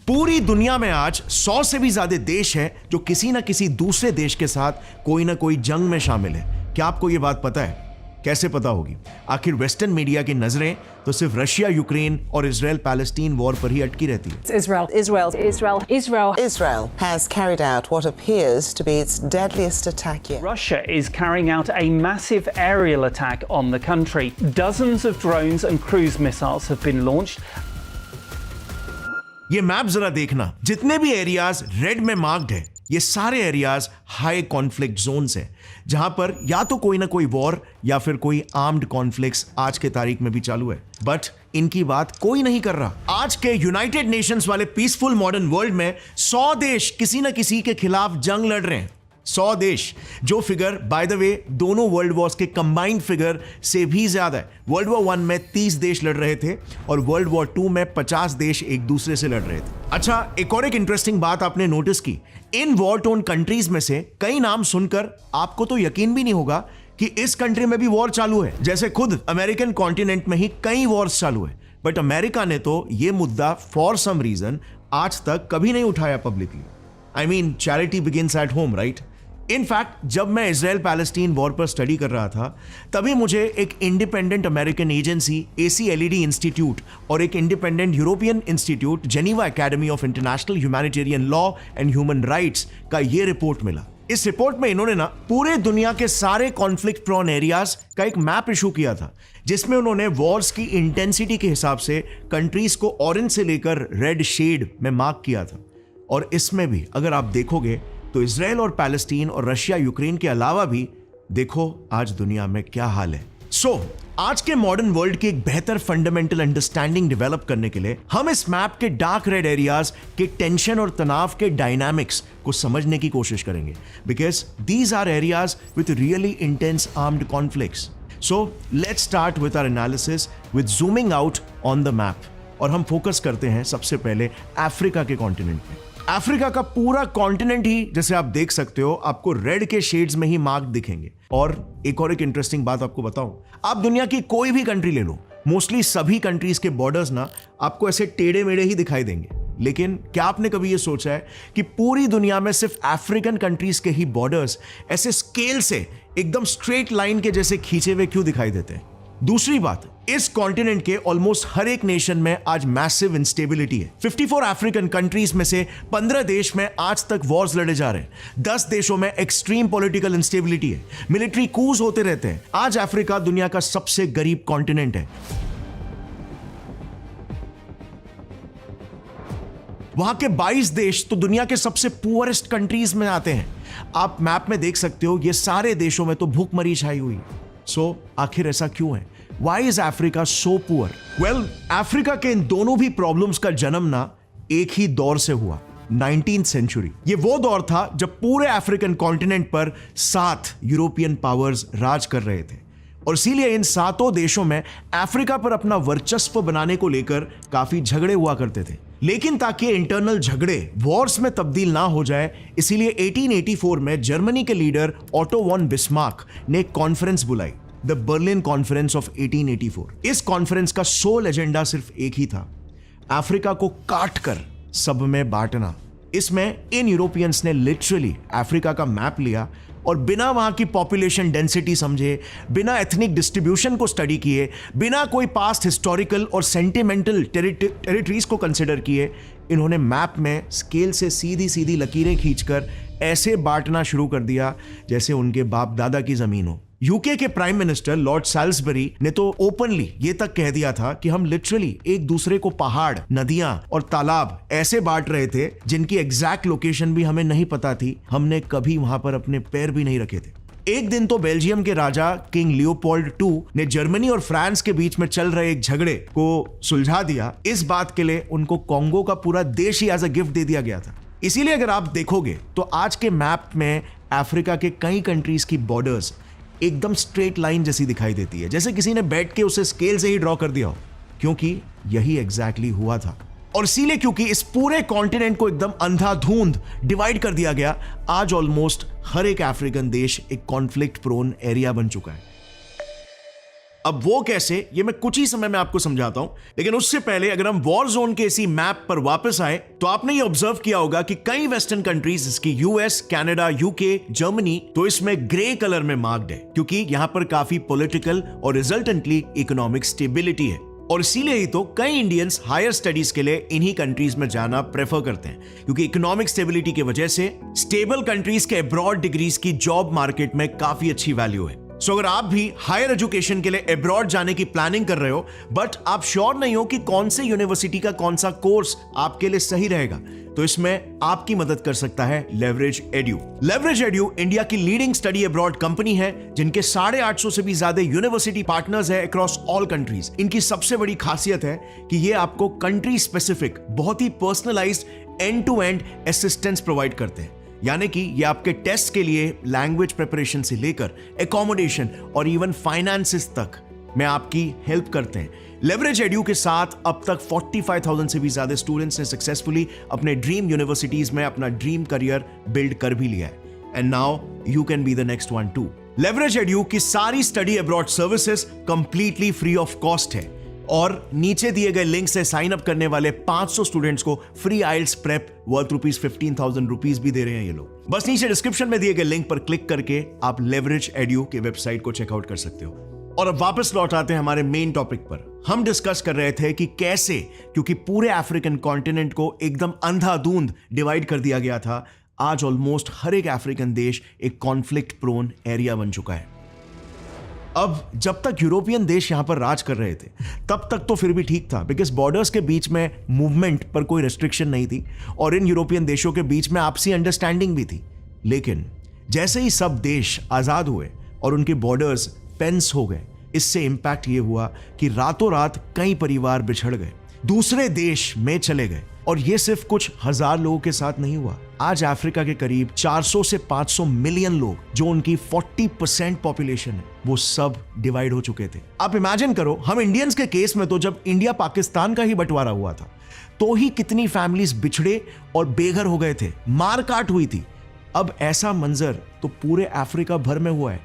पूरी दुनिया में आज 100 से भी ज्यादा देश हैं जो किसी ना किसी दूसरे देश के साथ कोई ना कोई जंग में शामिल है। क्या आपको यह बात पता है? कैसे पता होगी? आखिर वेस्टर्न मीडिया की नजरें तो सिर्फ रशिया यूक्रेन और इजराइल पैलेस्टीन वॉर पर ही अटकी रहती है। Israel has carried out what appears to be its deadliest attack yet. Russia is carrying out a massive aerial attack on the country. Dozens of drones and cruise missiles have been launched. ये map जरा देखना, जितने भी areas red में marked है, ये सारे areas high conflict Jones हैं, जहां पर या तो कोई ना कोई वॉर या फिर कोई आर्म्ड कॉन्फ्लिक्ट्स आज के तारीख में भी चालू है। बट इनकी बात कोई नहीं कर रहा। आज के यूनाइटेड नेशंस वाले पीसफुल मॉडर्न वर्ल्ड में 100 देश किसी ना किसी के खिलाफ जंग लड़ रहे हैं। 100 देश, जो फिगर बाय द वे दोनों वर्ल्ड वॉर्स के कंबाइंड फिगर से भी ज्यादा है। वर्ल्ड वॉर 1 में 30 देश लड़ रहे थे और वर्ल्ड वॉर 2 में 50 देश एक दूसरे से लड़ रहे थे। अच्छा, एक इंटरेस्टिंग बात आपने नोटिस की, इन वॉर टोन कंट्रीज में से कई नाम सुनकर आपको तो यकीन भी नहीं होगा कि इस कंट्री में भी वॉर चालू है। जैसे खुद अमेरिकन कॉन्टिनेंट में ही कई वॉर्स चालू है, बट अमेरिका ने तो यह मुद्दा फॉर सम रीजन आज तक कभी नहीं उठाया publicly. I mean, charity begins at home, right? In fact जब मैं इजराइल पैलेस्टीन वॉर पर स्टडी कर रहा था, तभी मुझे एक independent American agency ACLED institute और एक independent European institute Geneva academy of international humanitarian law and human rights का ये रिपोर्ट मिला। इस रिपोर्ट में इन्होंने ना पूरे दुनिया के सारे कॉन्फ्लिक्ट प्रोन एरियाज का एक मैप इशू किया था, जिसमें उन्होंने वॉर्स की इंटेंसिटी के हिसाब से कंट्रीज को ऑरेंज से लेकर रेड शेड में मार्क किया था। और इसमें भी अगर आप देखोगे तो इजराइल और पैलेस्टीन और रशिया यूक्रेन के अलावा भी देखो आज दुनिया में क्या हाल है। आज के मॉडर्न वर्ल्ड की एक बेहतर फंडामेंटल अंडरस्टैंडिंग डेवलप करने के लिए हम इस मैप के डार्क रेड एरियाज के टेंशन और तनाव के डायनामिक्स को समझने की कोशिश करेंगे, because these are areas with really intense armed conflicts. So let's start with our analysis with zooming out on the map, और हम फोकस करते हैं सबसे पहले अफ्रीका के कॉन्टिनेंट पे। अफ्रीका का पूरा कॉन्टिनेंट ही, जैसे आप देख सकते हो, आपको रेड के शेड्स में ही मार्क दिखेंगे। और एक इंटरेस्टिंग बात आपको बताऊं, आप दुनिया की कोई भी कंट्री ले लो, मोस्टली सभी कंट्रीज के बॉर्डर्स ना आपको ऐसे टेढ़े मेढ़े ही दिखाई देंगे। लेकिन क्या आपने कभी ये सोचा है कि पूरी दुनिया में सिर्फ अफ्रीकन कंट्रीज के ही बॉर्डर्स ऐसे स्केल से एकदम स्ट्रेट लाइन के जैसे खींचे हुए क्यों दिखाई देते हैं? दूसरी बात, इस कॉन्टिनेंट के ऑलमोस्ट हर एक नेशन में आज मैसिव इंस्टेबिलिटी है। 54 अफ्रीकन कंट्रीज में से 15 देश में आज तक वॉर्स लड़े जा रहे हैं। 10 देशों में एक्सट्रीम पॉलिटिकल इंस्टेबिलिटी है, मिलिट्री कूज होते रहते हैं। आज अफ्रीका दुनिया का सबसे गरीब कॉन्टिनेंट है। वहां के 22 देश तो दुनिया के सबसे पुअरेस्ट कंट्रीज में आते हैं। आप मैप में देख सकते हो, ये सारे देशों में तो भूखमरी छाई हुई। आखिर ऐसा क्यों है? Why is Africa so poor? Well, Africa के इन दोनों भी प्रॉब्लम्स का जन्म ना एक ही दौर से हुआ, 19th सेंचुरी। ये वो दौर था जब पूरे अफ्रीकन कॉन्टिनेंट पर 7 यूरोपियन पावर्स राज कर रहे थे, और इसीलिए इन 7 देशों में अफ्रीका पर अपना वर्चस्व बनाने को लेकर काफी झगड़े हुआ करते थे। लेकिन ताकि इंटरनल झगड़े वॉर्स में तब्दील ना हो जाए, इसीलिए 1884 में जर्मनी के लीडर ऑटो वॉन बिस्मार्क ने एक कॉन्फ्रेंस बुलाई, द बर्लिन कॉन्फ्रेंस ऑफ 1884। इस कॉन्फ्रेंस का सोल एजेंडा सिर्फ एक ही था, अफ्रीका को काट कर सब में बांटना। इसमें इन यूरोपियंस ने लिटरली अफ्रीका का मैप लिया और बिना वहां की पॉपुलेशन डेंसिटी समझे, बिना एथनिक डिस्ट्रीब्यूशन को स्टडी किए, बिना कोई पास्ट हिस्टोरिकल और सेंटिमेंटल टेरिटरीज को कंसिडर किए, इन्होंने मैप में स्केल से सीधी सीधी लकीरें खींचकर ऐसे बांटना शुरू कर दिया जैसे उनके बाप दादा की जमीन हो। यूके के प्राइम मिनिस्टर लॉर्ड सैलिसबरी ने तो ओपनली ये तक कह दिया था कि हम लिटरली एक दूसरे को पहाड़, नदियां और तालाब ऐसे बांट रहे थे जिनकी एग्जैक्ट लोकेशन भी हमें नहीं पता थी। हमने कभी वहां पर अपने पैर भी नहीं रखे थे। एक दिन तो बेल्जियम के राजा किंग लियोपोल्ड II ने जर्मनी और फ्रांस के बीच में चल रहे एक झगड़े को सुलझा दिया। इस बात के लिए उनको कॉन्गो का पूरा देश ही एज अ गिफ्ट दे दिया गया था। इसीलिए अगर आप देखोगे तो आज के मैप में अफ्रीका के कई कंट्रीज की बॉर्डर्स एकदम स्ट्रेट लाइन जैसी दिखाई देती है, जैसे किसी ने बैठ के उसे स्केल से ही ड्रॉ कर दिया हो, क्योंकि यही एग्जैक्टली हुआ था। और इसीलिए क्योंकि इस पूरे कॉन्टिनेंट को एकदम अंधाधुंध डिवाइड कर दिया गया, आज ऑलमोस्ट हर एक अफ्रीकन देश एक कॉन्फ्लिक्ट प्रोन एरिया बन चुका है। अब वो कैसे, ये मैं कुछ ही समय में आपको समझाता हूं, लेकिन उससे पहले अगर हम वॉर जोन के इसी मैप पर वापस आए तो आपने ये ऑब्जर्व किया होगा कि कई वेस्टर्न कंट्रीज, इसकी यूएस, कनाडा, यूके, जर्मनी, तो इसमें ग्रे कलर में मार्क्ड है क्योंकि यहां पर काफी पॉलिटिकल और रिजल्टेंटली इकोनॉमिक स्टेबिलिटी है। और इसीलिए ही तो कई इंडियंस हायर स्टडीज के लिए इन्हीं कंट्रीज में जाना प्रेफर करते हैं क्योंकि इकोनॉमिक स्टेबिलिटी की वजह से स्टेबल कंट्रीज के अब्रॉड डिग्रीज की जॉब मार्केट में काफी अच्छी वैल्यू है। सो अगर आप भी हायर एजुकेशन के लिए अब्रॉड जाने की प्लानिंग कर रहे हो बट आप श्योर नहीं हो कि कौन से यूनिवर्सिटी का कौन सा कोर्स आपके लिए सही रहेगा, तो इसमें आपकी मदद कर सकता है leverage edu. Leverage edu India की लीडिंग स्टडी अब्रॉड कंपनी है जिनके 850 से भी ज्यादा यूनिवर्सिटी पार्टनर्स है अक्रॉस ऑल कंट्रीज। इनकी सबसे बड़ी खासियत है कि ये आपको कंट्री स्पेसिफिक, बहुत ही personalised end to end assistance provide करते हैं। यानी कि ये आपके टेस्ट के लिए लैंग्वेज प्रिपरेशन से लेकर एकोमोडेशन और इवन फाइनेंसेस तक में आपकी हेल्प करते हैं। लेवरेज एड्यू के साथ अब तक 45,000 से भी ज्यादा स्टूडेंट्स ने सक्सेसफुली अपने ड्रीम यूनिवर्सिटीज में अपना ड्रीम करियर बिल्ड कर भी लिया है। And now you can be the next one two. Leverage edu की सारी study abroad services completely free of cost है और नीचे दिए गए लिंक से साइन अप करने वाले 500 स्टूडेंट्स को फ्री आइल्स प्रेप वर्थ ₹15,000 भी दे रहे हैं ये लोग। बस नीचे डिस्क्रिप्शन में दिए गए लिंक पर क्लिक करके आप लेवरेज एड्यू के वेबसाइट को चेकआउट कर सकते हो। और अब वापस लौट आते हैं हमारे मेन टॉपिक पर। हम डिस्कस कर रहे थे कि कैसे, क्योंकि पूरे अफ्रीकन कॉन्टिनेंट को एकदम अंधाधुंध डिवाइड कर दिया गया था, आज ऑलमोस्ट हर एक अफ्रीकन देश एक कॉन्फ्लिक्ट प्रोन एरिया बन चुका है। अब जब तक यूरोपियन देश यहां पर राज कर रहे थे तब तक तो फिर भी ठीक था बिकॉज बॉर्डर्स के बीच में मूवमेंट पर कोई रेस्ट्रिक्शन नहीं थी और इन यूरोपियन देशों के बीच में आपसी अंडरस्टैंडिंग भी थी। लेकिन जैसे ही सब देश आजाद हुए और उनके बॉर्डर्स पेंस हो गए, इससे इंपैक्ट ये हुआ कि रातों रात कई परिवार बिछड़ गए, दूसरे देश में चले गए। और ये सिर्फ कुछ हजार लोगों के साथ नहीं हुआ। आज अफ्रीका के करीब 400 से 500 मिलियन लोग, जो उनकी 40% पॉपुलेशन है, वो सब डिवाइड हो चुके थे। आप इमेजिन करो, हम इंडियंस के केस में तो जब इंडिया पाकिस्तान का ही बंटवारा हुआ था तो ही कितनी फैमिलीज बिछड़े और बेघर हो गए थे, मार काट हुई थी। अब ऐसा मंजर तो पूरे अफ्रीका भर में हुआ है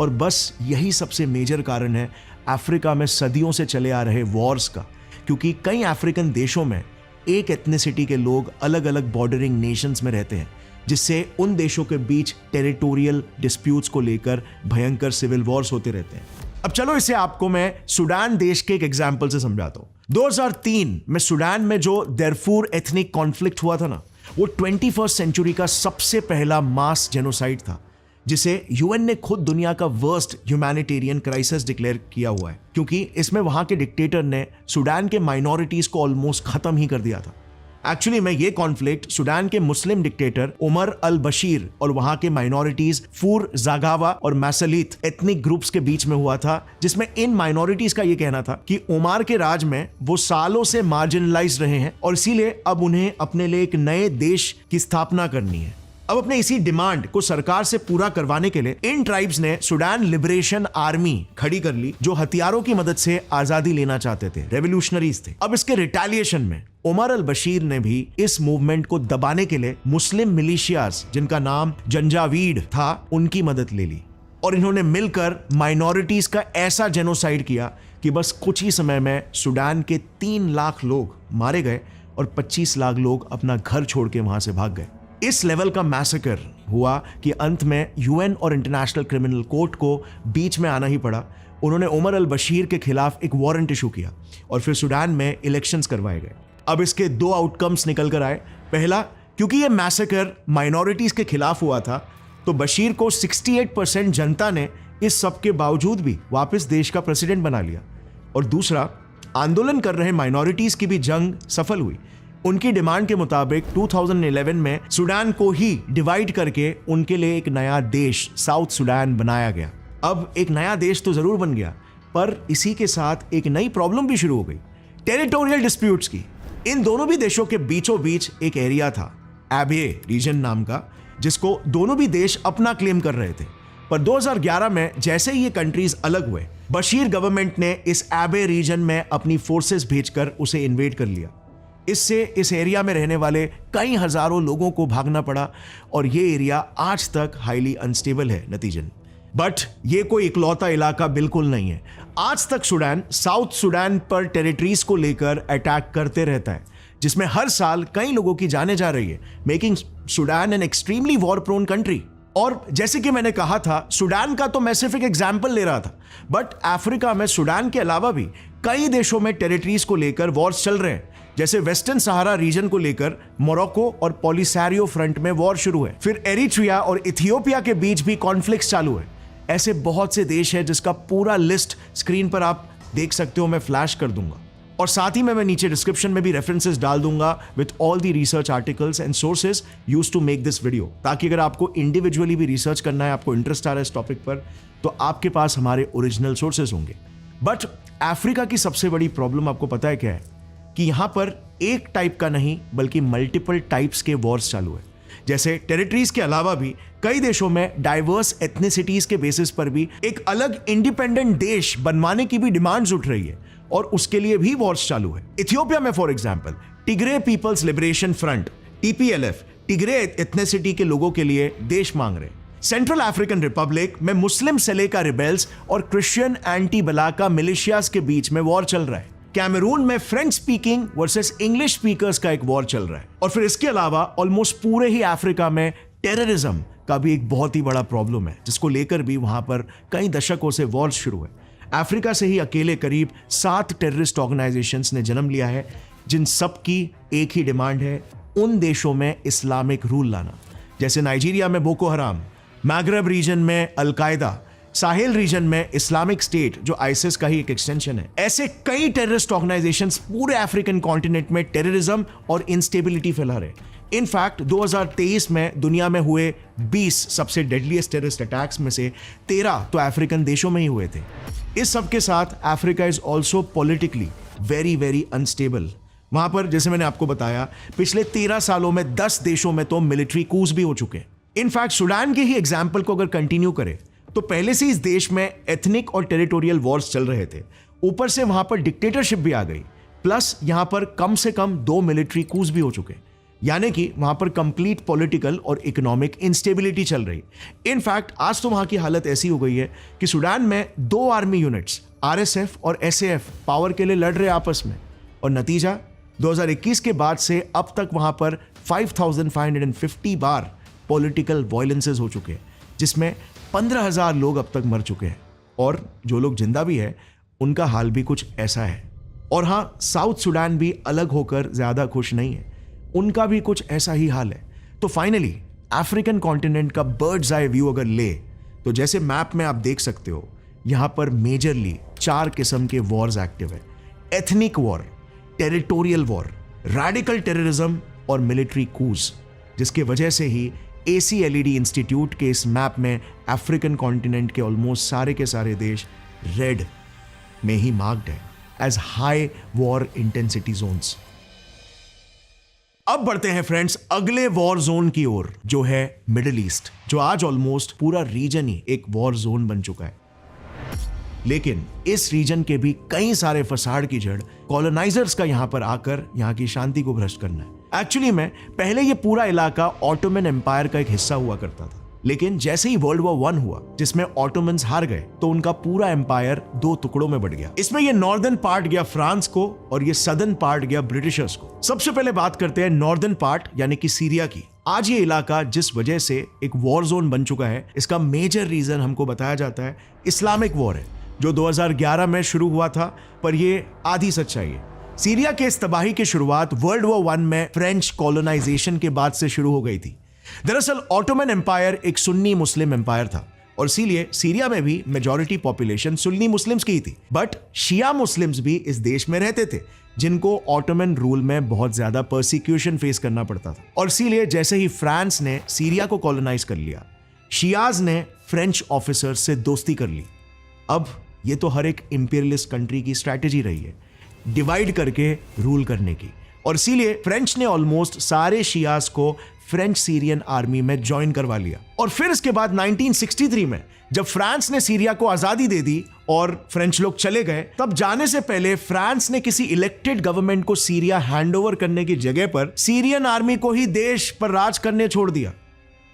और बस यही सबसे मेजर कारण है अफ्रीका में सदियों से चले आ रहे वॉर्स का, क्योंकि कई अफ्रीकन देशों में एक एथनिसिटी के लोग अलग अलग बॉर्डरिंग नेशंस में रहते हैं, जिससे उन देशों के बीच टेरिटोरियल डिस्प्यूट्स को लेकर भयंकर सिविल वॉर्स होते रहते हैं। अब चलो इसे आपको मैं सूडान देश के एक एग्जाम्पल से समझाता हूं। 2003 में सूडान में जो दारफूर एथनिक कॉन्फ्लिक्ट हुआ था ना, वो 21st सेंचुरी का सबसे पहला मास जेनोसाइड था, जिसे यूएन ने खुद दुनिया का वर्स्ट ह्यूमैनिटेरियन क्राइसिस डिक्लेयर किया हुआ है, क्योंकि इसमें वहां के डिक्टेटर ने सूडान के माइनॉरिटीज को ऑलमोस्ट खत्म ही कर दिया था। एक्चुअली में ये कॉन्फ्लिक्ट सूडान के मुस्लिम डिक्टेटर उमर अल बशीर और वहां के माइनॉरिटीज फूर, जागावा और मैसलीत एथनिक ग्रुप्स के बीच में हुआ था, जिसमें इन माइनॉरिटीज का ये कहना था कि उमर के राज में वो सालों से मार्जिनलाइज रहे हैं और इसीलिए अब उन्हें अपने लिए एक नए देश की स्थापना करनी है। अब अपने इसी डिमांड को सरकार से पूरा करवाने के लिए इन ट्राइब्स ने सूडान लिबरेशन आर्मी खड़ी कर ली, जो हथियारों की मदद से आजादी लेना चाहते थे, रेवोल्यूशनरीज थे। अब इसके रिटेलिएशन में उमर अल बशीर ने भी इस मूवमेंट को दबाने के लिए मुस्लिम मिलिशियाज, जिनका नाम जंजावीड था, उनकी मदद ले ली और इन्होंने मिलकर माइनॉरिटीज का ऐसा जेनोसाइड किया कि बस कुछ ही समय में सूडान के 3 लाख लोग मारे गए और 25 लाख लोग अपना घर छोड़ के वहां से भाग गए। इस लेवल का मैसेकर हुआ कि अंत में यूएन और इंटरनेशनल क्रिमिनल कोर्ट को बीच में आना ही पड़ा। उन्होंने उमर अल बशीर के खिलाफ एक वारंट इशू किया और फिर सूडान में इलेक्शंस करवाए गए। अब इसके 2 आउटकम्स निकल कर आए। पहला, क्योंकि ये मैसेकर माइनॉरिटीज के खिलाफ हुआ था तो बशीर को 68% जनता ने इस सब के बावजूद भी वापस देश का प्रेसिडेंट बना लिया। और दूसरा, आंदोलन कर रहे माइनॉरिटीज की भी जंग सफल हुई। उनकी डिमांड के मुताबिक 2011 में सूडान को ही डिवाइड करके उनके लिए एक नया देश साउथ सूडान बनाया गया। अब एक नया देश तो जरूर बन गया, पर इसी के साथ एक नई प्रॉब्लम भी शुरू हो गई, टेरिटोरियल डिस्प्यूट्स की। इन दोनों भी देशों के बीचों बीच एक एरिया था, एबे रीजन नाम का, जिसको दोनों भी देश अपना क्लेम कर रहे थे। पर 2011 में जैसे ही ये कंट्रीज अलग हुए, बशीर गवर्नमेंट ने इस एबे रीजन में अपनी फोर्सेस भेजकर उसे इन्वेड कर लिया। इससे इस एरिया में रहने वाले कई हजारों लोगों को भागना पड़ा और ये एरिया आज तक हाईली अनस्टेबल है। नतीजन बट ये कोई इकलौता इलाका बिल्कुल नहीं है। आज तक सूडान साउथ सूडान पर टेरिटरीज को लेकर अटैक करते रहता है, जिसमें हर साल कई लोगों की जानें जा रही है, making Sudan an extremely war prone country. और जैसे कि मैंने कहा था, सूडान का तो मैं सिर्फ एक एग्जाम्पल ले रहा था, बट अफ्रीका में सूडान के अलावा भी कई देशों में टेरिटरीज को लेकर वॉर्स चल रहे हैं। जैसे वेस्टर्न सहारा रीजन को लेकर मोरक्को और पॉलिसारियो फ्रंट में वॉर शुरू है, फिर एरिट्रिया और इथियोपिया के बीच भी कॉन्फ्लिक्ट्स चालू है। ऐसे बहुत से देश हैं जिसका पूरा लिस्ट स्क्रीन पर आप देख सकते हो, मैं फ्लैश कर दूंगा। और साथ ही में मैं नीचे डिस्क्रिप्शन में भी रेफरेंसेस डाल दूंगा with all the research articles and sources used to make this video, ताकि अगर आपको इंडिविजुअली भी रिसर्च करना है, आपको इंटरेस्ट आ रहा है इस टॉपिक पर, तो आपके पास हमारे ओरिजिनल सोर्सेज होंगे। बट अफ्रीका की सबसे बड़ी प्रॉब्लम आपको पता है क्या है? कि यहां पर एक टाइप का नहीं बल्कि मल्टीपल टाइप्स के वॉर्स चालू है। जैसे टेरिटरीज के अलावा भी कई देशों में डाइवर्स एथनिसिटीज के बेसिस पर भी एक अलग इंडिपेंडेंट देश बनवाने की भी डिमांड्स उठ रही है, और उसके लिए भी वॉर्स चालू है। इथियोपिया में for example Tigray People's Liberation Front TPLF Tigray ethnicity के लोगों के लिए देश मांग रहे। सेंट्रल अफ्रीकन रिपब्लिक में मुस्लिम सेलेका रिबेल्स और क्रिश्चियन एंटी बलाका मिलिशियाज के बीच में वॉर चल रहा है। कैमरून में French speaking versus English speakers का एक वॉर चल रहा है। और फिर इसके अलावा ऑलमोस्ट पूरे ही अफ्रीका में टेररिज्म का भी एक बहुत ही बड़ा प्रॉब्लम है, जिसको लेकर भी वहां पर कई दशकों से वॉर शुरू है। अफ्रीका से ही अकेले करीब 7 टेररिस्ट ऑर्गेनाइजेशंस ने जन्म लिया है, जिन सब की एक ही डिमांड है, उन देशों में इस्लामिक रूल लाना। जैसे नाइजीरिया में बोको हराम, मैग्रेब रीजन में अलकायदा, साहेल रीजन में इस्लामिक स्टेट जो आईसिस का ही एक एक्सटेंशन है। ऐसे कई टेररिस्ट ऑर्गेनाइजेशंस पूरे अफ्रीकन कॉन्टिनेंट में टेररिज्म और इंस्टेबिलिटी फैला रहे। इनफैक्ट 2023 में दुनिया में हुए 20 सबसे डेडलीस्ट टेररिस्ट अटैक्स में से 13 तो अफ्रीकन देशों में ही हुए थे। इस सब के साथ Africa is also politically very very unstable. वहां पर जैसे मैंने आपको बताया, पिछले 13 सालों में 10 देशों में तो मिलिट्री कूच भी हो चुके हैं। इनफैक्ट सूडान के ही एग्जाम्पल को अगर कंटिन्यू करें तो पहले से इस देश में एथनिक और टेरिटोरियल वॉर्स चल रहे थे, ऊपर से वहां पर डिक्टेटरशिप भी आ गई, प्लस यहां पर कम से कम 2 मिलिट्री कूच भी हो चुके, यानी कि वहां पर कंप्लीट पॉलिटिकल और इकोनॉमिक इंस्टेबिलिटी चल रही। इनफैक्ट आज तो वहां की हालत ऐसी हो गई है कि सूडान में 2 आर्मी यूनिट्स RSF और SAF पावर के लिए लड़ रहे आपस में, और नतीजा 2021 के बाद से अब तक वहां पर 5550 बार पॉलिटिकल वायलेंसेस हो चुके हैं, जिसमें 15,000 लोग अब तक मर चुके हैं, और जो लोग जिंदा भी है उनका हाल भी कुछ ऐसा है। और हां, साउथ सूडान भी अलग होकर ज्यादा खुश नहीं है, उनका भी कुछ ऐसा ही हाल है। तो फाइनली अफ्रीकन कॉन्टिनेंट का बर्ड्स आई व्यू अगर ले, तो जैसे मैप में आप देख सकते हो, यहां पर मेजरली 4 किस्म के वॉर्स एक्टिव है: ethnic war, territorial war, radical terrorism और मिलिट्री कूच, जिसके वजह से ही ACLED इंस्टीट्यूट के इस मैप में अफ्रीकन कॉन्टिनेंट के ऑलमोस्ट सारे के सारे देश रेड में ही मार्क्ड है as high war intensity zones. अब बढ़ते हैं फ्रेंड्स अगले वॉर जोन की ओर, जो है मिडिल ईस्ट, जो आज ऑलमोस्ट पूरा रीजन ही एक वॉर जोन बन चुका है। लेकिन इस रीजन के भी कई सारे फसाड की जड़ कॉलोनाइजर्स का यहां पर आकर यहां की शांति को भ्रष्ट करना है। एक्चुअली में पहले ये पूरा इलाका ऑटोमन एम्पायर का एक हिस्सा हुआ करता था, लेकिन जैसे ही वर्ल्ड वॉर 1 हुआ, जिसमें ऑटोमन्स हार गए, तो उनका पूरा एम्पायर 2 टुकड़ों में बढ़ गया। इसमें ये नॉर्दर्न पार्ट गया फ्रांस को और ये सदर्न पार्ट गया ब्रिटिशर्स को। सबसे पहले बात करते हैं नॉर्दर्न पार्ट यानी कि सीरिया की। आज ये इलाका जिस वजह से एक वॉर जोन बन चुका है, इसका मेजर रीजन हमको बताया जाता है इस्लामिक वॉर है, जो 2011 में शुरू हुआ था, पर ये आधी सच्चाई है। सीरिया के इस तबाही की शुरुआत वर्ल्ड वॉर 1 में फ्रेंच कॉलोनाइजेशन के बाद से शुरू हो गई थी। दरअसल ऑटोमन एम्पायर एक सुन्नी मुस्लिम एम्पायर था, और इसीलिए सीरिया में भी मेजॉरिटी पॉपुलेशन सुन्नी मुस्लिम्स की थी। बट शिया मुस्लिम्स भी इस देश में रहते थे, जिनको ऑटोमन रूल में बहुत ज्यादा परसिक्यूशन फेस करना पड़ता था। और इसीलिए जैसे ही फ्रांस ने सीरिया को कॉलोनाइज कर लिया, शियाज ने फ्रेंच ऑफिसर्स से दोस्ती कर ली। अब ये तो हर एक इंपीरियलिस्ट कंट्री की स्ट्रैटेजी रही है, डिवाइड करके रूल करने की, और इसीलिए फ्रेंच ने ऑलमोस्ट सारे शियास को फ्रेंच सीरियन आर्मी में ज्वाइन करवा लिया। और फिर इसके बाद 1963 में जब फ्रांस ने सीरिया को आजादी दे दी और फ्रेंच लोग चले गए, तब जाने से पहले फ्रांस ने किसी इलेक्टेड गवर्नमेंट को सीरिया हैंडओवर करने की जगह पर सीरियन आर्मी को ही देश पर राज करने छोड़ दिया।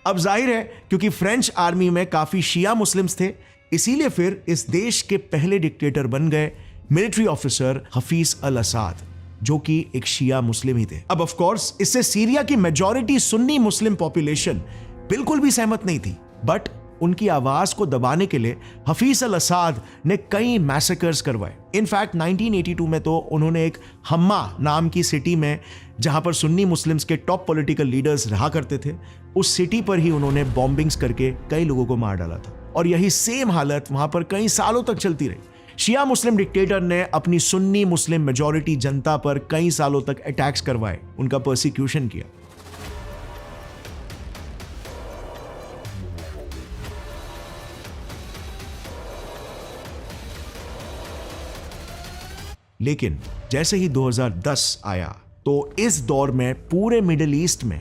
अब जाहिर है क्योंकि फ्रेंच आर्मी में काफी शिया मुस्लिम्स थे, इसीलिए फिर इस देश के पहले डिक्टेटर बन गए मिलिट्री ऑफिसर हफीज अल असाद, जो कि एक शिया मुस्लिम ही थे। अब ऑफ कोर्स इससे सीरिया की मेजॉरिटी सुन्नी मुस्लिम पॉपुलेशन बिल्कुल भी सहमत नहीं थी, बट उनकी आवाज को दबाने के लिए हफीज अल असाद ने कई मैसेकर्स करवाए। इनफैक्ट 1982 में तो उन्होंने एक हम्मा नाम की सिटी में, जहां पर सुन्नी मुस्लिम्स के टॉप पॉलिटिकल लीडर्स रहा करते थे, उस सिटी पर ही उन्होंने बॉम्बिंग्स करके कई लोगों को मार डाला था। और यही सेम हालत वहां पर कई सालों तक चलती रही। शिया मुस्लिम डिक्टेटर ने अपनी सुन्नी मुस्लिम मेजॉरिटी जनता पर कई सालों तक अटैक्स करवाए, उनका परसिक्यूशन किया। लेकिन जैसे ही 2010 आया तो इस दौर में पूरे मिडिल ईस्ट में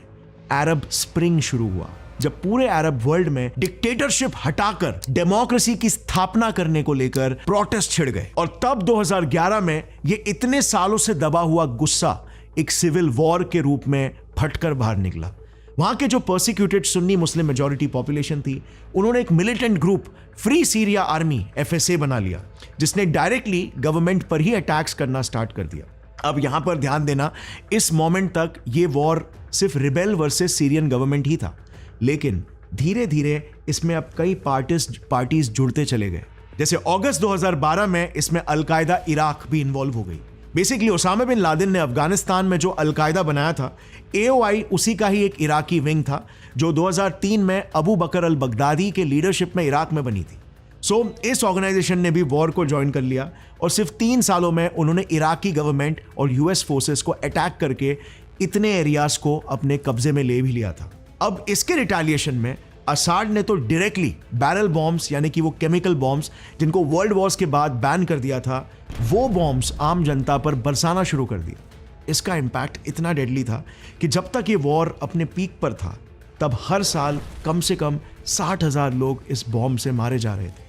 अरब स्प्रिंग शुरू हुआ, जब पूरे अरब वर्ल्ड में डिक्टेटरशिप हटाकर डेमोक्रेसी की स्थापना करने को लेकर प्रोटेस्ट छिड़ गए। और तब 2011 में ये इतने सालों से दबा हुआ गुस्सा एक सिविल वॉर के रूप में फटकर बाहर निकला। वहां के जो persecuted Sunni Muslim majority population थी, उन्होंने एक militant group free Syria army FSA बना लिया, जिसने डायरेक्टली गवर्नमेंट पर ही अटैक्स करना स्टार्ट कर दिया। अब यहां पर ध्यान देना, इस मोमेंट तक ये वॉर सिर्फ रिबेल वर्सेस सीरियन गवर्नमेंट ही था, लेकिन धीरे धीरे इसमें अब कई पार्टीज जुड़ते चले गए। जैसे अगस्त 2012 में इसमें अलकायदा इराक भी इन्वॉल्व हो गई। बेसिकली ओसामा बिन लादेन ने अफगानिस्तान में जो अलकायदा बनाया था, AOI उसी का ही एक इराकी विंग था, जो 2003 में अबू बकर अल बगदादी के लीडरशिप में इराक में बनी थी। सो इस ऑर्गेनाइजेशन ने भी वॉर को ज्वाइन कर लिया और सिर्फ 3 सालों में उन्होंने इराकी गवर्नमेंट और US फोर्सेस को अटैक करके इतने एरियाज को अपने कब्जे में ले भी लिया था। अब इसके रिटेलिएशन में असाड ने तो डायरेक्टली बैरल बॉम्ब्स, यानी कि वो केमिकल बॉम्ब्स जिनको वर्ल्ड वॉर्स के बाद बैन कर दिया था, वो बॉम्ब्स आम जनता पर बरसाना शुरू कर दिया। इसका इंपैक्ट इतना डेडली था कि जब तक ये वॉर अपने पीक पर था, तब हर साल कम से कम 60,000 लोग इस बॉम्ब से मारे जा रहे थे।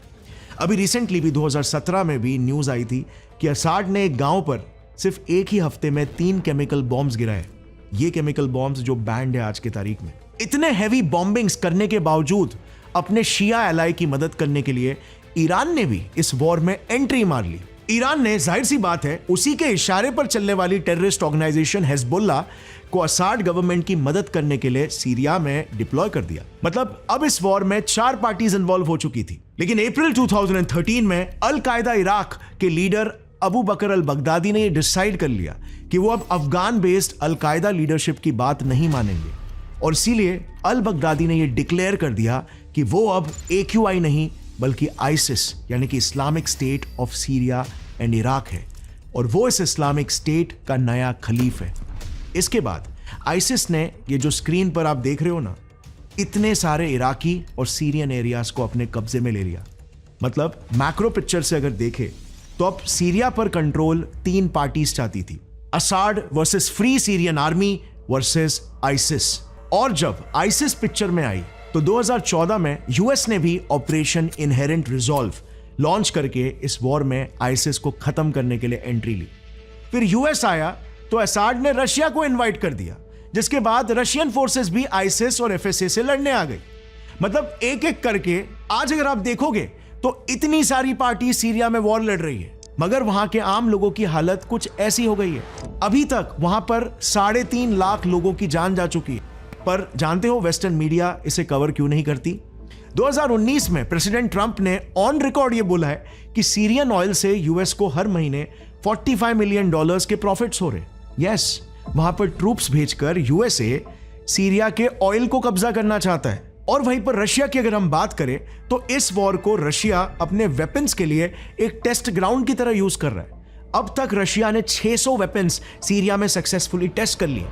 अभी रिसेंटली भी 2017 में भी न्यूज आई थी कि असाड ने एक गांव पर सिर्फ एक ही हफ्ते में 3 केमिकल बॉम्ब्स गिराए। ये केमिकल बॉम्ब्स जो बैंड है आज की तारीख में। इतने हैवी बॉम्बिंग्स करने के बावजूद अपने शिया एलाई की मदद करने के लिए ईरान ने भी इस वॉर में एंट्री मार ली। ईरान ने, जाहिर सी बात है, उसी के इशारे पर चलने वाली टेररिस्ट ऑर्गेनाइजेशन हिजबुल्लाह को असाड गवर्नमेंट की मदद करने के लिए सीरिया में डिप्लॉय कर दिया। मतलब अब इस वॉर में 4 पार्टीज इन्वॉल्व हो चुकी थी। लेकिन अप्रैल 2013 में अल कायदा इराक के लीडर अबू बकर अल बगदादी ने यह डिसाइड कर लिया कि वो अब अफगान बेस्ड अल कायदा लीडरशिप की बात नहीं मानेंगे, और इसीलिए अल बगदादी ने यह डिक्लेयर कर दिया कि वो अब AQI नहीं बल्कि आइसिस यानी कि Islamic state of Syria and Iraq है, और वो इस इस्लामिक स्टेट का नया खलीफ है। इसके बाद आइसिस ने, ये जो स्क्रीन पर आप देख रहे हो ना, इतने सारे इराकी और सीरियन एरियाज को अपने कब्जे में ले लिया। मतलब मैक्रो पिक्चर से अगर देखें तो अब सीरिया पर कंट्रोल 3 पार्टीज चाहती थी, Assad versus free Syrian army versus ISIS. और जब आइसिस पिक्चर में आई तो 2014 में US ने भी ऑपरेशन इनहेरेंट रिजॉल्व लॉन्च करके इस वॉर में आइसिस को खत्म करने के लिए एंट्री ली। फिर US आया तो असाड ने रशिया को इनवाइट कर दिया, जिसके बाद रशियन फोर्सेस भी आइसिस और FSA से लड़ने आ गई। मतलब एक एक करके आज अगर आप देखोगे तो इतनी सारी पार्टी सीरिया में वॉर लड़ रही है, मगर वहां के आम लोगों की हालत कुछ ऐसी हो गई है। अभी तक वहां पर 3.5 लाख लोगों की जान जा चुकी है, पर जानते हो वेस्टर्न मीडिया इसे कवर क्यों नहीं करती? 2019 में प्रेसिडेंट ट्रंप ने ऑन रिकॉर्ड ये बोला है कि सीरियन ऑयल से US को हर महीने $45 मिलियन के प्रॉफिट्स हो रहे। यस, वहां पर ट्रूप्स भेजकर USA सीरिया के ऑयल को कब्जा करना चाहता है। और वहीं पर रशिया की अगर हम बात करें तो इस वॉर को रशिया अपने वेपन्स के लिए एक टेस्ट ग्राउंड की तरह यूज कर रहा है। अब तक रशिया ने 600 वेपन्स सीरिया में सक्सेसफुली टेस्ट कर लिए,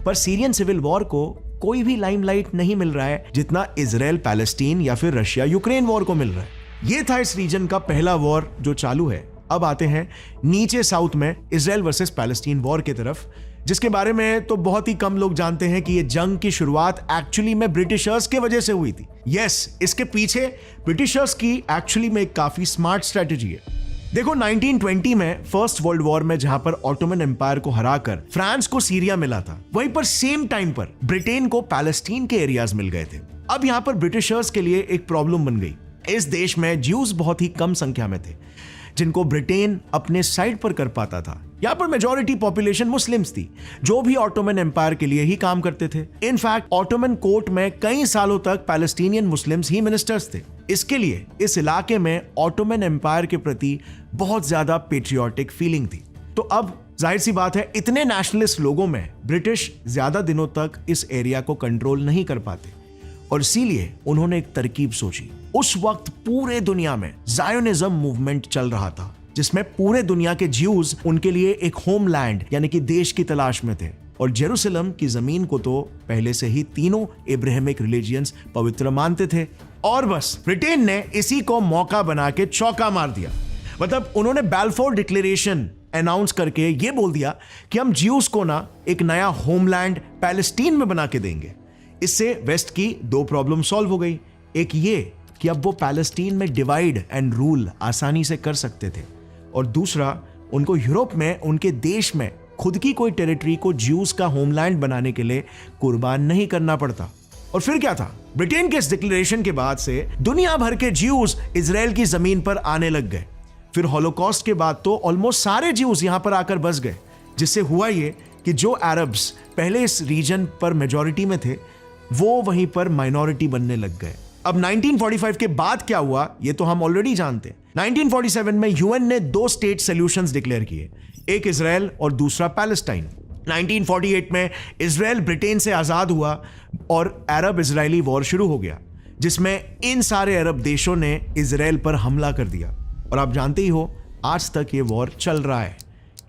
पर सीरियन सिविल वॉर को कोई भी लाइमलाइट नहीं मिल रहा है जितना इजराइल पैलेस्टीन या फिर रशिया यूक्रेन वॉर को मिल रहा है। यह था इस रीजन का पहला वॉर जो चालू है। अब आते हैं नीचे साउथ में इजराइल वर्सेस पैलेस्टीन वॉर की तरफ, जिसके बारे में तो बहुत ही कम लोग जानते हैं कि यह जंग की शुरुआत एक्चुअली में ब्रिटिशर्स के वजह से हुई थी। यस, इसके पीछे ब्रिटिशर्स की एक्चुअली में एक काफी स्मार्ट स्ट्रेटेजी है। देखो 1920 में फर्स्ट वर्ल्ड वॉर में जहां पर ऑटोमन एम्पायर को हराकर फ्रांस को सीरिया मिला था, वहीं पर सेम टाइम पर ब्रिटेन को पैलेस्टीन के एरियाज मिल गए थे। अब यहां पर ब्रिटिशर्स के लिए एक प्रॉब्लम बन गई। इस देश में ज्यूज बहुत ही कम संख्या में थे जिनको ब्रिटेन अपने साइड पर कर पाता था। यहां पर मेजॉरिटी पॉपुलेशन मुस्लिम्स थी जो भी ऑटोमन एम्पायर के लिए ही काम करते थे। इनफैक्ट ऑटोमन कोर्ट में कई सालों तक पैलेस्टीनियन मुस्लिम्स ही मिनिस्टर्स थे। इसके लिए इस इलाके में ऑटोमन एम्पायर के प्रति बहुत ज्यादा पेट्रियोटिक फीलिंग थी। तो अब जाहिर सी बात है, इतने नेशनलिस्ट लोगों में ब्रिटिश ज्यादा दिनों तक इस एरिया को कंट्रोल नहीं कर पाते और इसीलिए उन्होंने एक तरकीब सोची। उस वक्त पूरे दुनिया में जायोनिज्म मूवमेंट चल रहा था जिसमें पूरे दुनिया के ज्यूज उनके लिए एक होमलैंड यानी कि देश की तलाश में थे और जेरूसलम की जमीन को तो पहले से ही तीनों इब्राहिमिक रिलीजियंस पवित्र मानते थे। और बस ब्रिटेन ने इसी को मौका बना के चौका मार दिया। मतलब उन्होंने बैलफोर डिक्लेरेशन अनाउंस करके ये बोल दिया कि हम ज्यूज को ना एक नया होमलैंड पैलेस्टीन में बना के देंगे। इससे वेस्ट की दो प्रॉब्लम सॉल्व हो गई। एक ये कि अब वो पैलेस्टीन में डिवाइड एंड रूल आसानी से कर सकते थे और दूसरा उनको यूरोप में उनके देश में खुद की कोई टेरिटरी को ज्यूज का होमलैंड बनाने के लिए कुर्बान नहीं करना पड़ता। और फिर क्या था, ब्रिटेन के इस डिक्लेरेशन के बाद से दुनिया भर के ज्यूज इजराइल की जमीन पर आने लग गए। फिर हॉलोकॉस्ट के बाद तो ऑलमोस्ट सारे ज्यूज यहां पर आकर बस गए, जिससे हुआ ये कि जो अरब्स पहले इस रीजन पर मेजॉरिटी में थे वो वहीं पर माइनॉरिटी बनने लग गए। अब 1945 के बाद क्या हुआ ये तो हम ऑलरेडी जानते हैं। 1947 में यूएन ने दो स्टेट सॉल्यूशंस डिक्लेयर किए, एक इजराइल और दूसरा पैलेस्टाइन। 1948 में इजराइल ब्रिटेन से आजाद हुआ और अरब इजरायली वॉर शुरू हो गया जिसमें इन सारे अरब देशों ने इजराइल पर हमला कर दिया और आप जानते ही हो आज तक ये वॉर चल रहा है।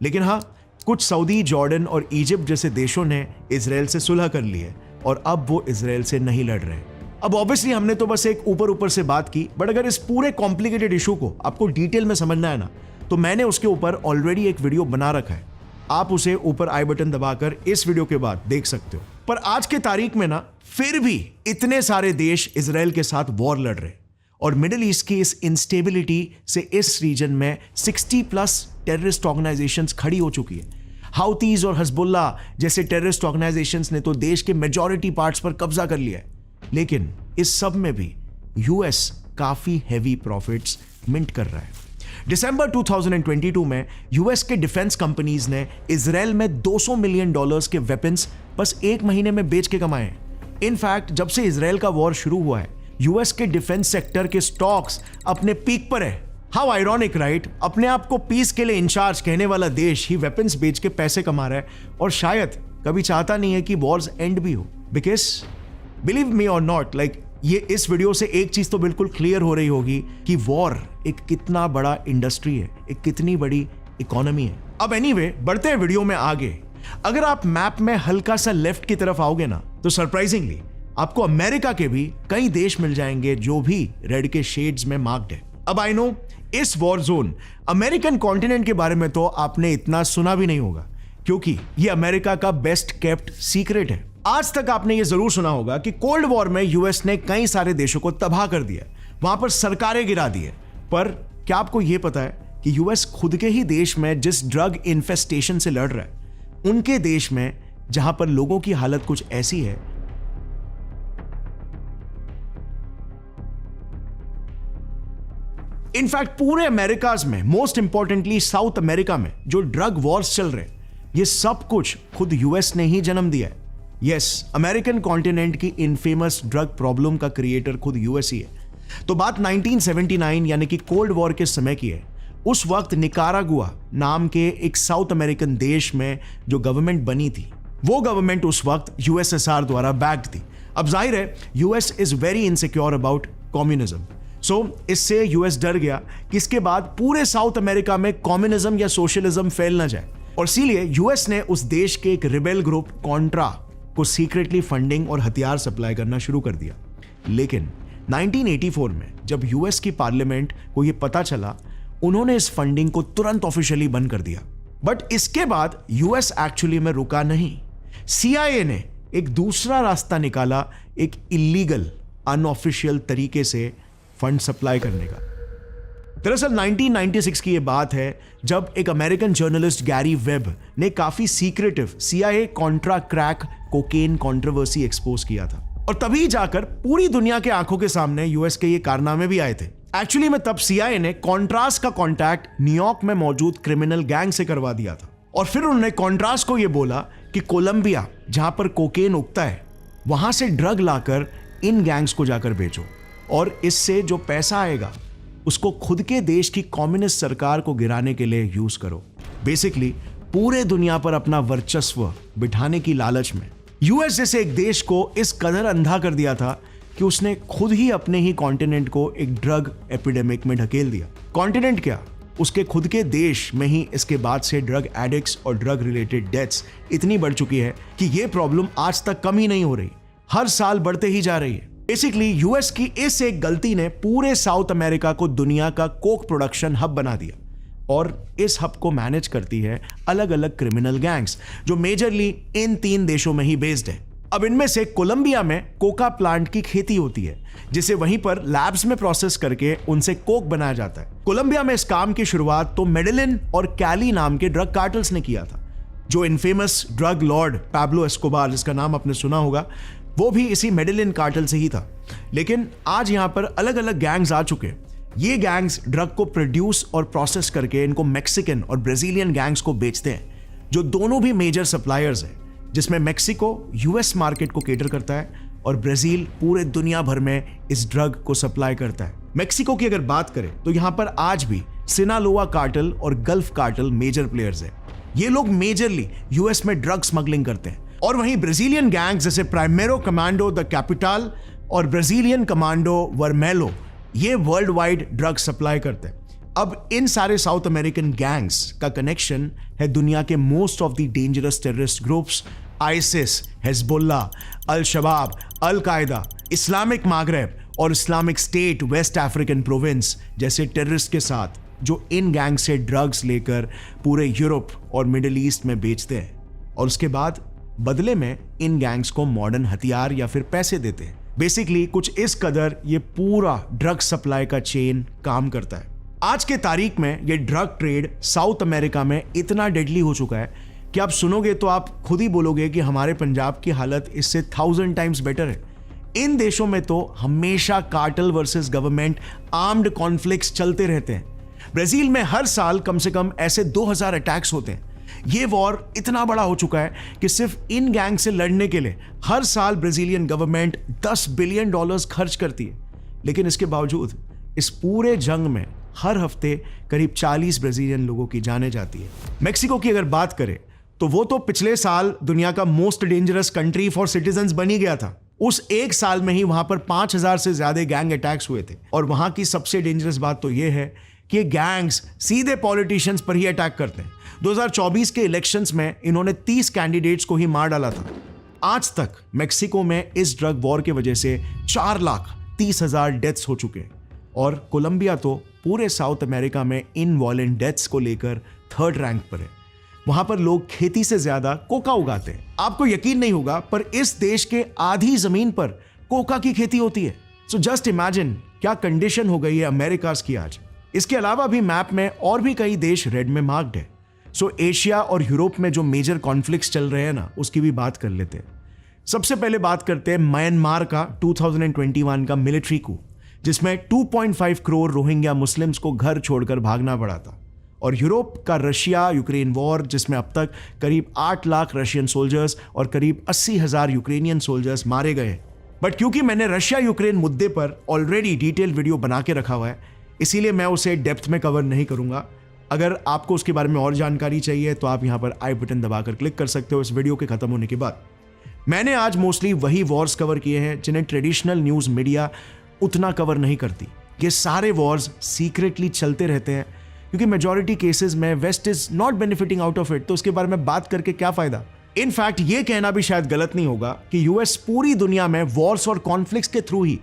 लेकिन हाँ, कुछ सऊदी, जॉर्डन और इजिप्ट जैसे देशों ने इजराइल से सुलह कर ली है और अब वो इजराइल से नहीं लड़ रहे। अब ऑब्वियसली हमने तो बस एक ऊपर से बात की, बट अगर इस पूरे कॉम्प्लिकेटेड इशू को आपको डिटेल में समझना है ना तो मैंने उसके ऊपर ऑलरेडी एक वीडियो बना रखा है। आप उसे ऊपर आई बटन दबाकर इस वीडियो के बाद देख सकते हो। पर आज के तारीख में ना फिर भी इतने सारे देश इजराइल के साथ वॉर लड़ रहे और मिडिल ईस्ट की इस इंस्टेबिलिटी से इस रीजन में 60+ टेररिस्ट ऑर्गेनाइजेशंस खड़ी हो चुकी है। हाउतीज और हिजबुल्ला जैसे टेररिस्ट ऑर्गेनाइजेशंस ने तो देश के मेजॉरिटी पार्ट्स पर कब्जा कर लिया है। लेकिन इस सब में भी यूएस काफी हैवी प्रॉफिट्स मिंट कर रहा है। दिसंबर 2022 में यूएस के डिफेंस कंपनीज ने इजराइल में $200 मिलियन के वेपन्स बस एक महीने में बेच के कमाए। इनफैक्ट जब से इजराइल का वॉर शुरू हुआ है यूएस के डिफेंस सेक्टर के स्टॉक्स अपने पीक पर है। हाउ आयरॉनिक राइट, अपने आप को पीस के लिए इंचार्ज कहने वाला देश ही वेपन्स बेच के पैसे कमा रहा है और शायद कभी चाहता नहीं है कि वॉर्स एंड भी हो। बिकॉज बिलीव मी और नॉट, लाइक ये इस वीडियो से एक चीज तो बिल्कुल क्लियर हो रही होगी कि वॉर एक कितना बड़ा इंडस्ट्री है, एक कितनी बड़ी इकोनॉमी है। अब एनीवे बढ़ते हैं वीडियो में आगे। अगर आप मैप में हल्का सा लेफ्ट की तरफ आओगे ना तो सरप्राइजिंगली आपको अमेरिका के भी कई देश मिल जाएंगे जो भी रेड के शेड्स में मार्क्ड है। अब आई नो इस वॉर जोन अमेरिकन कॉन्टिनेंट के बारे में तो आपने इतना सुना भी नहीं होगा क्योंकि ये अमेरिका का बेस्ट केप्ट सीक्रेट है। आज तक आपने ये जरूर सुना होगा कि कोल्ड वॉर में यूएस ने कई सारे देशों को तबाह कर दिया, वहां पर सरकारें गिरा दी है। पर क्या आपको यह पता है कि यूएस खुद के ही देश में जिस ड्रग इन्फेस्टेशन से लड़ रहा है उनके देश में जहां पर लोगों की हालत कुछ ऐसी है इनफैक्ट पूरे अमेरिकाज में, मोस्ट इंपॉर्टेंटली साउथ अमेरिका में जो ड्रग वॉर्स चल रहे हैं ये सब कुछ खुद यूएस ने ही जन्म दिया है। यस, अमेरिकन कॉन्टिनेंट की इनफेमस ड्रग प्रॉब्लम का क्रिएटर खुद यूएस ही है। तो बात 1979 यानी कि कोल्ड वॉर के समय की है। उस वक्त निकारागुआ नाम के एक साउथ अमेरिकन देश में जो गवर्नमेंट बनी थी वो गवर्नमेंट उस वक्त यूएसएसआर द्वारा बैक्ड थी। अब जाहिर है US is very insecure about communism, so इससे यूएस डर गया कि इसके बाद पूरे साउथ अमेरिका में कम्युनिज्म या सोशलिज्म फैल ना जाए और इसीलिए यूएस ने उस देश के एक रिबेल ग्रुप कॉन्ट्रा को सीक्रेटली फंडिंग और हथियार सप्लाई करना शुरू कर दिया। लेकिन 1984 में जब यूएस की पार्लियामेंट को यह पता चला उन्होंने इस फंडिंग को तुरंत ऑफिशियली बंद कर दिया। बट इसके बाद यूएस एक्चुअली में रुका नहीं। सीआईए ने एक दूसरा रास्ता निकाला, एक इलीगल अनऑफिशियल तरीके से फंड सप्लाई करने का। दरअसल 1996 की यह बात है जब एक अमेरिकन जर्नलिस्ट गैरी वेब ने काफी secretive CIA Contra crack cocaine controversy expose किया था। और तभी जाकर पूरी दुनिया के आंखों के सामने यूएस के ये कारनामे भी आए थे। एक्चुअली में तब सीआईए ने कॉन्ट्रास का कॉन्टैक्ट न्यूयॉर्क में मौजूद क्रिमिनल गैंग से करवा दिया था और फिर उन्होंने कॉन्ट्रास को यह बोला कि कोलंबिया जहां पर कोकेन उगता है वहां से ड्रग लाकर इन गैंग्स को जाकर बेचो और इससे जो पैसा आएगा उसको खुद के देश की कम्युनिस्ट सरकार को गिराने के लिए यूज करो। बेसिकली पूरे दुनिया पर अपना वर्चस्व बिठाने की लालच में यूएस जैसे एक देश को इस कदर अंधा कर दिया था कि उसने खुद ही अपने ही कॉन्टिनेंट को एक ड्रग एपिडेमिक में ढकेल दिया। कॉन्टिनेंट क्या, उसके खुद के देश में ही इसके बाद से ड्रग एडिक्ट्स और ड्रग रिलेटेड डेथ्स इतनी बढ़ चुकी है कि ये प्रॉब्लम आज तक कम ही नहीं हो रही, हर साल बढ़ते ही जा रही है। बेसिकली यूएस की इस एक गलती ने पूरे साउथ अमेरिका को दुनिया का कोक प्रोडक्शन हब बना दिया और इस हब को मैनेज करती है अलग अलग क्रिमिनल गैंग्स जो मेजरली इन 3 देशों में ही बेस्ड है। अब इनमें से कोलंबिया में कोका प्लांट की खेती होती है जिसे वहीं पर लैब्स में प्रोसेस करके उनसे कोक बनाया जाता है। कोलंबिया में इस काम की शुरुआत तो मेडेलिन और कैली नाम के ड्रग कार्टल्स ने किया था। जो infamous drug Lord Pablo Escobar, जिसका नाम आपने सुना होगा, वो भी इसी मेडेलिन कार्टल से ही था। लेकिन आज यहां पर अलग अलग गैंग्स आ चुके हैं। ये गैंग्स ड्रग को प्रोड्यूस और प्रोसेस करके इनको मैक्सिकन और ब्राजीलियन गैंग्स को बेचते हैं जो दोनों भी मेजर सप्लायर्स हैं, जिसमें मैक्सिको यूएस मार्केट को केटर करता है और ब्राजील पूरे दुनिया भर में इस ड्रग को सप्लाई करता है। मैक्सिको की अगर बात करें तो यहां पर आज भी सिनालोआ कार्टल और गल्फ कार्टल मेजर प्लेयर्स हैं। ये लोग मेजरली यूएस में ड्रग स्मगलिंग करते हैं और वहीं ब्राजीलियन गैंग्स जैसे प्राइमेरो कमांडो द कैपिटल और ब्राजीलियन कमांडो वर्मेलो ये वर्ल्ड वाइड ड्रग सप्लाई करते हैं। अब इन सारे साउथ अमेरिकन गैंग्स का कनेक्शन है दुनिया के most of the dangerous terrorist groups ISIS, Hezbollah, al Shabaab, al Qaeda, Islamic Maghreb और Islamic State West African province जैसे टेररिस्ट के साथ, जो इन गैंग से ड्रग्स लेकर पूरे यूरोप और मिडिल ईस्ट में बेचते हैं और उसके बाद बदले में इन गैंग्स को मॉडर्न हथियार या फिर पैसे देते हैं। बेसिकली कुछ इस कदर ये पूरा ड्रग सप्लाई का चेन काम करता है। आज के तारीख में ये ड्रग ट्रेड साउथ अमेरिका में इतना डेडली हो चुका है कि आप सुनोगे तो आप खुद ही बोलोगे कि हमारे पंजाब की हालत इससे 1000 टाइम्स बेटर है। इन देशों में तो हमेशा cartel versus government armed conflicts चलते रहते हैं। ब्राजील में हर साल कम से कम ऐसे 2000 अटैक्स होते हैं। ये वॉर इतना बड़ा हो चुका है कि सिर्फ इन गैंग से लड़ने के लिए हर साल ब्राजीलियन गवर्नमेंट $10 बिलियन खर्च करती है। लेकिन इसके बावजूद इस पूरे जंग में हर हफ्ते करीब 40 ब्राजीलियन लोगों की जानें जाती है। मेक्सिको की अगर बात करें तो वो तो पिछले साल दुनिया का most dangerous country for citizens बनी गया था। उस एक साल में ही वहां पर 5000 से ज्यादा गैंग अटैक्स हुए थे और वहां की सबसे डेंजरस बात तो यह है कि गैंग्स सीधे पॉलिटिशियंस पर ही अटैक करते हैं। 2024 के इलेक्शंस में इन्होंने 30 कैंडिडेट्स को ही मार डाला था। आज तक मेक्सिको में इस ड्रग वॉर की वजह से 4,30,000 डेथ्स हो चुके हैं और कोलंबिया तो पूरे साउथ अमेरिका में इन वॉयलेंट डेथ्स को लेकर 3rd रैंक पर है। वहां पर लोग खेती से ज्यादा कोका उगाते हैं। आपको यकीन नहीं होगा पर इस देश के आधी जमीन पर कोका की खेती होती है। सो जस्ट इमेजिन क्या कंडीशन हो गई है अमेरिकास की आज। इसके अलावा भी मैप में और भी कई देश रेड में मार्क्ड है। सो एशिया और यूरोप में जो मेजर कॉन्फ्लिक्ट्स चल रहे हैं ना, उसकी भी बात कर लेते हैं। सबसे पहले बात करते हैं म्यांमार का 2021 का मिलिट्री कू, जिसमें 2.5 करोड़ रोहिंग्या मुस्लिम्स को घर छोड़कर भागना पड़ा था। और यूरोप का रशिया यूक्रेन वॉर, जिसमें अब तक करीब 8 लाख रशियन सोल्जर्स और करीब 80,000 यूक्रेनियन सोल्जर्स मारे गए। बट क्योंकि मैंने रशिया यूक्रेन मुद्दे पर ऑलरेडी डिटेल वीडियो बना के रखा हुआ है, इसीलिए मैं उसे डेप्थ में कवर नहीं करूंगा। अगर आपको उसके बारे में और जानकारी चाहिए तो आप यहां पर आई बटन दबाकर क्लिक कर सकते हो इस वीडियो के खत्म होने के बाद। मैंने आज मोस्टली वही वॉर्स कवर किए हैं जिन्हें ट्रेडिशनल न्यूज़ मीडिया उतना कवर नहीं करती। ये सारे वॉर्स सीक्रेटली चलते रहते हैं क्योंकि मेजॉरिटी केसेस में west is not benefiting out of it, तो उसके बारे में बात करके क्या फायदा। इनफैक्ट ये कहना भी शायद गलत नहीं होगा कि यूएस पूरी दुनिया में वॉर्स और कॉन्फ्लिक्ट्स के थ्रू ही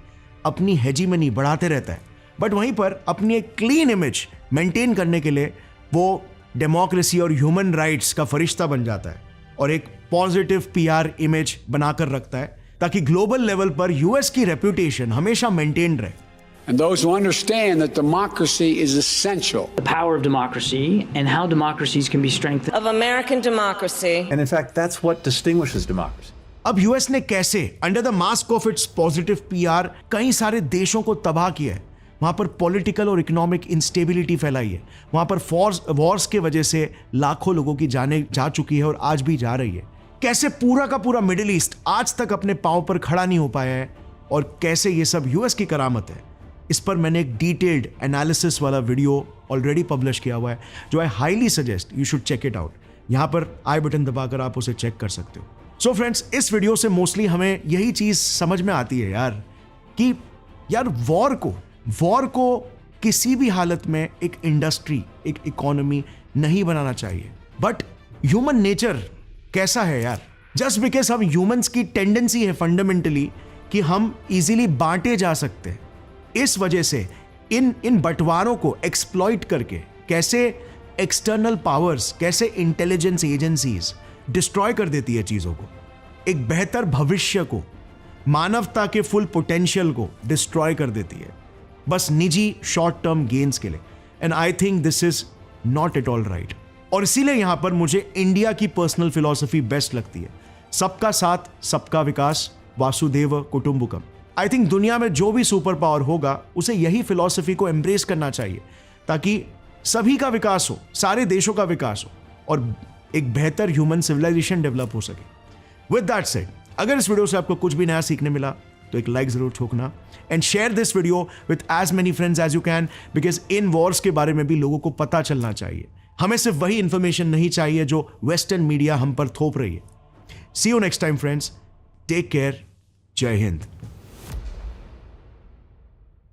अपनी हेजीमनी बढ़ाते रहता है, बट वहीं पर अपनी एक क्लीन इमेज मेंटेन करने के लिए वो डेमोक्रेसी और ह्यूमन राइट्स का फरिश्ता बन जाता है और एक पॉजिटिव पीआर इमेज बनाकर रखता है ताकि ग्लोबल लेवल पर यूएस की रेपुटेशन हमेशा मेंटेन रहे। And those who understand that democracy is essential. The power of democracy and how democracies can be strengthened. Of American democracy. And in fact, that's what distinguishes democracy. अब US ने कैसे under the mask of its positive PR कई सारे देशों को तबाह किया है, वहां पर पॉलिटिकल और इकोनॉमिक इंस्टेबिलिटी फैलाई है, वहां पर वॉर्स के वजह से लाखों लोगों की जानें जा चुकी है और आज भी जा रही है। कैसे पूरा का पूरा मिडिल ईस्ट आज तक अपने पांव पर खड़ा नहीं हो पाया है और कैसे ये सब यूएस की करामत है, इस पर मैंने एक डिटेल्ड एनालिसिस वाला वीडियो ऑलरेडी पब्लिश किया हुआ है, जो I highly suggest you should check it out. यहां पर आई बटन दबाकर आप उसे चेक कर सकते हो। सो फ्रेंड्स, इस वीडियो से मोस्टली हमें यही चीज समझ में आती है यार कि यार वॉर को किसी भी हालत में एक इंडस्ट्री, एक इकोनॉमी नहीं बनाना चाहिए। बट ह्यूमन नेचर कैसा है यार, जस्ट बिकॉज हम ह्यूमंस की टेंडेंसी है फंडामेंटली कि हम इजीली बांटे जा सकते हैं, इस वजह से इन बंटवारों को एक्सप्लॉइट करके कैसे एक्सटर्नल पावर्स, कैसे इंटेलिजेंस एजेंसीज डिस्ट्रॉय कर देती है चीजों को, एक बेहतर भविष्य को, मानवता के फुल पोटेंशियल को डिस्ट्रॉय कर देती है बस निजी शॉर्ट टर्म गेन्स के लिए। And I think this is not at all right. और इसीलिए यहां पर मुझे इंडिया की पर्सनल फिलॉसफी बेस्ट लगती है, सबका साथ सबका विकास, वासुदेव कुटुंबकम। आई थिंक दुनिया में जो भी सुपर पावर होगा उसे यही फिलॉसफी को एम्ब्रेस करना चाहिए ताकि सभी का विकास हो, सारे देशों का विकास हो और एक बेहतर ह्यूमन सिविलाइजेशन डेवलप हो सके। विद दैट सेड, अगर इस वीडियो से आपको कुछ भी नया सीखने मिला तो एक लाइक जरूर ठोकना and share this video with as many friends as you can, because in wars के बारे में भी लोगों को पता चलना चाहिए। हमें सिर्फ वही इंफॉर्मेशन नहीं चाहिए जो वेस्टर्न मीडिया हम पर थोप रही है। See you next time friends, take care, जय हिंद।